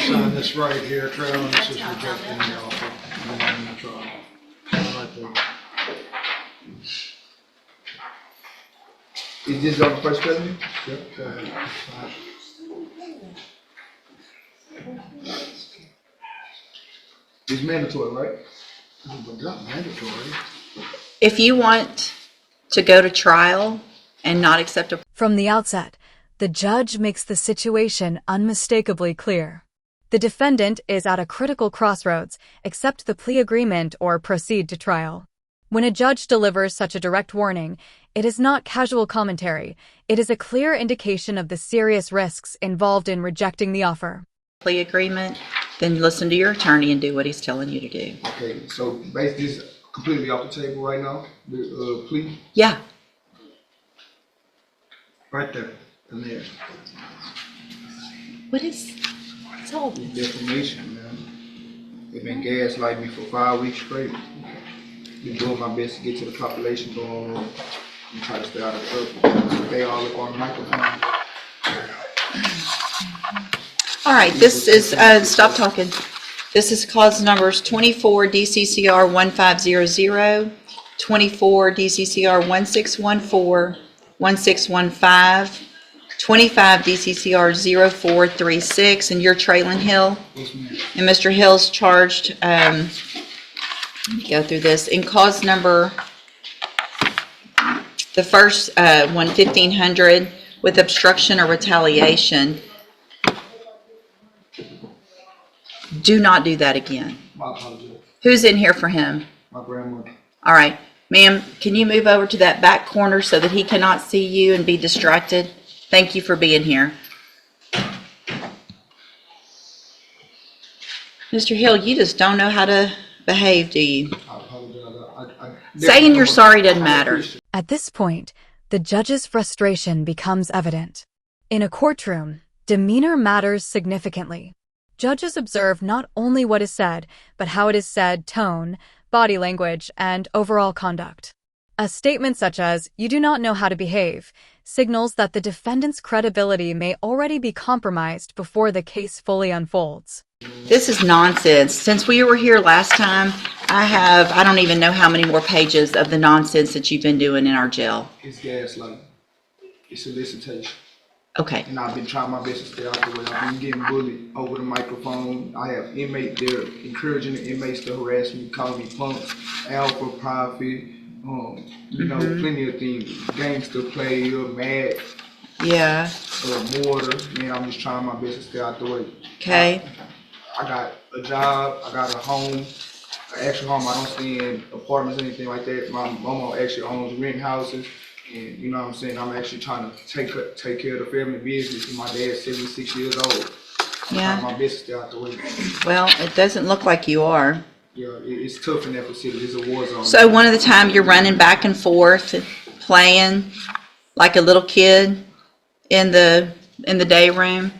sign this right here, Trail, and this is rejecting the offer. And then the trial. Right there. Is this on the first president? Yep, go ahead. It's mandatory, right? But not mandatory. If you want to go to trial and not accept a From the outset, the judge makes the situation unmistakably clear. The defendant is at a critical crossroads: accept the plea agreement or proceed to trial. When a judge delivers such a direct warning, it is not casual commentary. It is a clear indication of the serious risks involved in rejecting the offer. plea agreement, then listen to your attorney and do what he's telling you to do. Okay, so basically this is completely off the table right now, the plea? Yeah. Right there. And there. What's all this? Defamation, man. They've been gaslighting me for 5 weeks straight. Been doing my best to get to the population going and try to stay out of trouble. They all look on the microphone. All right, this is, stop talking. This is cause numbers 24 DCCR 1500, 24 DCCR 1614, 1615, 25 DCCR 0436, and you're Traylon Hill. Yes, ma'am. And Mr. Hill's charged, let me go through this, in cause number, the first one, 1500, with obstruction or retaliation. Do not do that again. My apologies. Who's in here for him? My grandmother. All right. Ma'am, can you move over to that back corner so that he cannot see you and be distracted? Thank you for being here. Mr. Hill, you just don't know how to behave, do you? I apologize. Saying you're sorry doesn't matter. At this point, the judge's frustration becomes evident. In a courtroom, demeanor matters significantly. Judges observe not only what is said, but how it is said, tone, body language, and overall conduct. A statement such as, "You do not know how to behave," signals that the defendant's credibility may already be compromised before the case fully unfolds. This is nonsense. Since we were here last time, I don't even know how many more pages of the nonsense that you've been doing in our jail. It's gaslighting. It's solicitation. Okay. And I've been trying my best to stay out the way. I've been getting bullied over the microphone. I have inmates there encouraging the inmates to harass me, calling me punks, alpha, profit, you know, plenty of things. Gangster player, mad, Yeah. mortar. Man, I'm just trying my best to stay out the way. Okay. I got a job, I got a home, an actual home. I don't stay in apartments or anything like that. My mama actually owns rent houses. And you know what I'm saying? I'm actually trying to take care of the family business. And my dad's 76 years old. Yeah. I'm trying my best to stay out the way. Well, it doesn't look like you are. Yeah, it's tough in that facility. It's a war zone. So one of the time you're running back and forth, playing like a little kid in the day room.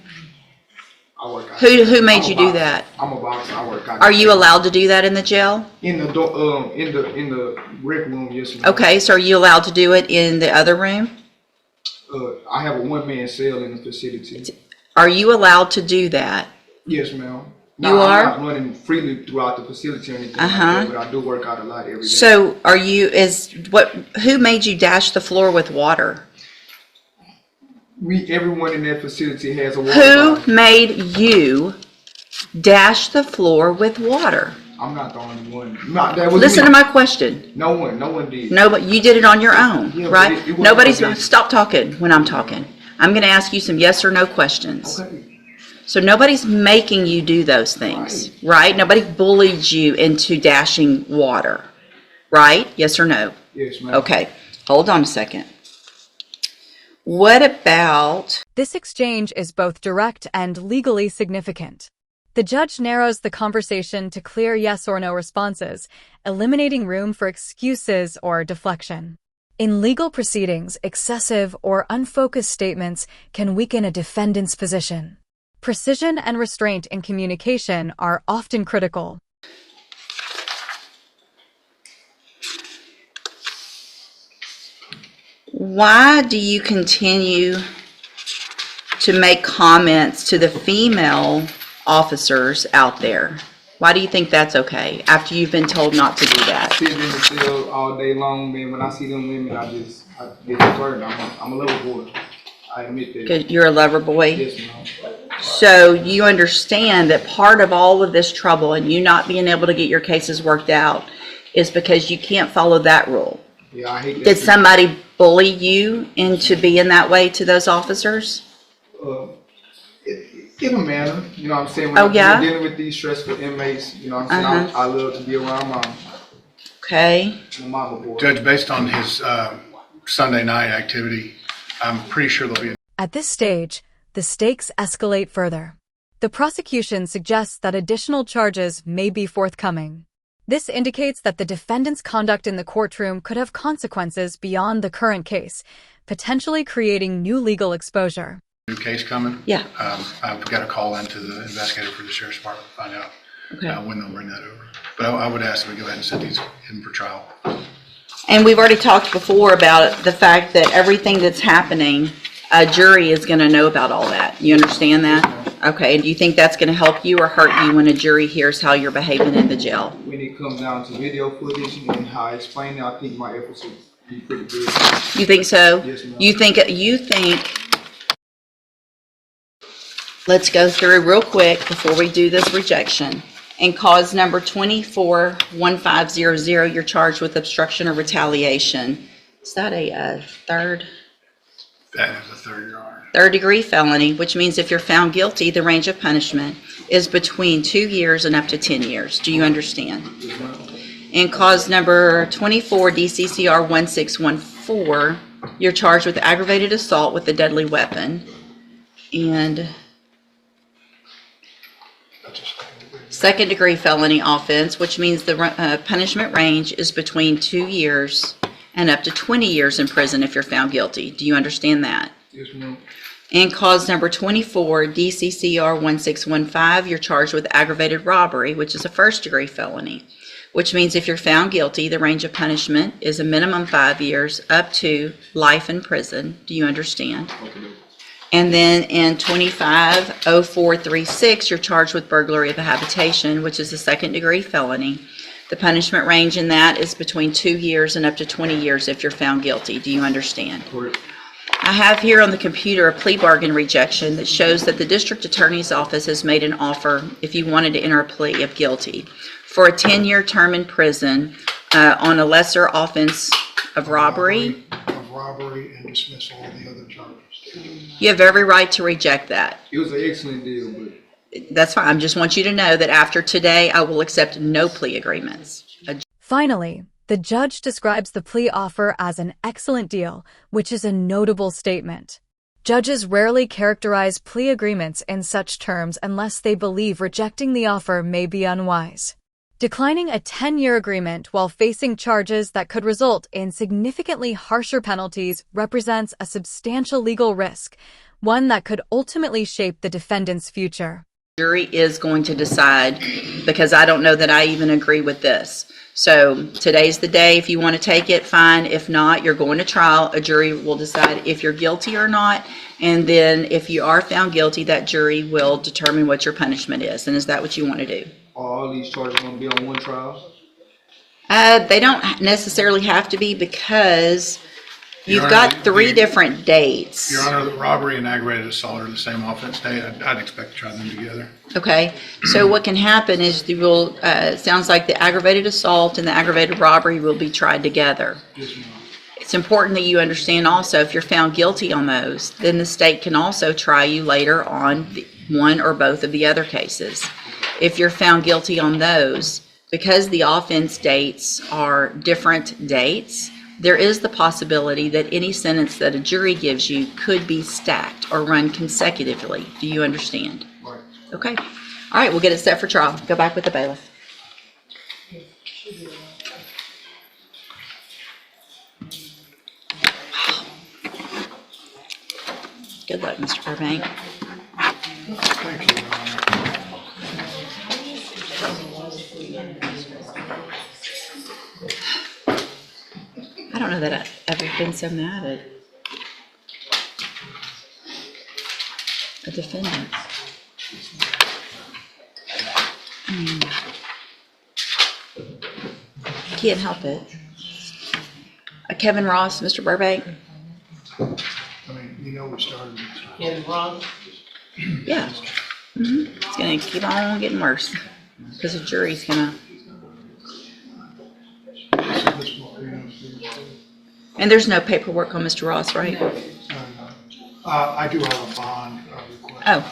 I work out. Who made I'm you a do boxer. that? I'm a boxer. I work out. Are you allowed to do that in the jail? In the rec room? Yes, ma'am. Okay, so are you allowed to do it in the other room? I have a one-man cell in the facility. Are you allowed to do that? Yes, ma'am. You are? I'm not running freely throughout the facility or anything like that, but I do work out a lot every day. So who made you dash the floor with water? Everyone in that facility has a water Who bottle. made you dash the floor with water? I'm not the only one. That was Listen me. to my question. No one did. No, but you did it on your own, Yeah, but right? it wasn't Nobody's like this. stop talking when I'm talking. I'm going to ask you some yes or no questions. Okay. So nobody's making you do those things, right? Nobody bullied you into dashing water, right? Yes or no? Yes, ma'am. Okay, hold on a second. What about... This exchange is both direct and legally significant. The judge narrows the conversation to clear yes or no responses, eliminating room for excuses or deflection. In legal proceedings, excessive or unfocused statements can weaken a defendant's position. Precision and restraint in communication are often critical. Why do you continue to make comments to the female officers out there. Why do you think that's okay, after you've been told not to do that? Sitting in the cell all day long, man. When I see them women, I get concerned. I'm a little boy. I admit that. 'Cause you're a lover boy? Yes, ma'am. So you understand that part of all of this trouble and you not being able to get your cases worked out is because you can't follow that rule. Yeah, I hate that. Did somebody bully you into being that way to those officers? In a manner, you know what I'm saying? When Oh, yeah? I'm dealing with these stressful inmates, you know what I'm saying? I love to be around Okay. my mama boy. Judge, based on his Sunday night activity, I'm pretty sure there'll be At this stage, the stakes escalate further. The prosecution suggests that additional charges may be forthcoming. This indicates that the defendant's conduct in the courtroom could have consequences beyond the current case, potentially creating new legal exposure. new case coming. Yeah. I've got to call into the investigator for the sheriff's department to find out Okay. when they'll bring that over. But I would ask that we go ahead and set these in for trial. And we've already talked before about the fact that everything that's happening, a jury is going to know about all that. You understand that? Okay. And do you think that's going to help you or hurt you when a jury hears how you're behaving in the jail? When it comes down to video footage and how I explain it, I think my efforts will be pretty good. You think so? Yes, ma'am. You think, let's go through real quick before we do this rejection. And cause number 241500, you're charged with obstruction or retaliation. Is that a third That is a third-degree. third-degree felony, which means if you're found guilty, the range of punishment is between 2 years and up to 10 years. Do you understand? And cause number 24 DCCR 1614, you're charged with aggravated assault with a deadly weapon. And second-degree felony offense, which means the punishment range is between 2 years and up to 20 years in prison if you're found guilty. Do you understand that? Yes, ma'am. And cause number 24, DCCR 1615, you're charged with aggravated robbery, which is a first-degree felony, which means if you're found guilty, the range of punishment is a minimum 5 years up to life in prison. Do you understand? Okay. And then in 250436, you're charged with burglary of a habitation, which is a second-degree felony. The punishment range in that is between 2 years and up to 20 years if you're found guilty. Do you understand? Correct. I have here on the computer a plea bargain rejection that shows that the district attorney's office has made an offer, if you wanted to enter a plea of guilty, for a 10-year term in prison on a lesser offense of robbery. Of robbery and dismissal of the other charges. You have every right to reject that. It was an excellent deal, but That's fine. I just want you to know that after today, I will accept no plea agreements. Finally, the judge describes the plea offer as an excellent deal, which is a notable statement. Judges rarely characterize plea agreements in such terms unless they believe rejecting the offer may be unwise. Declining a 10-year agreement while facing charges that could result in significantly harsher penalties represents a substantial legal risk, one that could ultimately shape the defendant's future. Jury is going to decide, because I don't know that I even agree with this. So today's the day. If you want to take it, fine. If not, you're going to trial. A jury will decide if you're guilty or not. And then if you are found guilty, that jury will determine what your punishment is. And is that what you want to do? are all these charges going to be on one trial? They don't necessarily have to be, because Your you've Honor, got three different dates. Your Honor, the robbery and aggravated assault are the same offense date. I'd expect to try them together. Okay, so what can happen is you will, it sounds like the aggravated assault and the aggravated robbery will be tried together. Yes, ma'am. It's important that you understand also, if you're found guilty on those, then the state can also try you later on one or both of the other cases. If you're found guilty on those, because the offense dates are different dates, there is the possibility that any sentence that a jury gives you could be stacked or run consecutively. Do you understand? Right. Okay. All right, we'll get it set for trial. Go back with the bailiff. Good luck, Mr. Burbank. Thank you, Your Honor. I don't know that I've ever been so mad at a defendant. Can't help it. Kevin Ross, Mr. Burbank? I mean, you know, we started. Yeah. It's gonna keep on getting worse, because the jury's gonna, and there's no paperwork on Mr. Ross, right? I do have a bond request. Oh,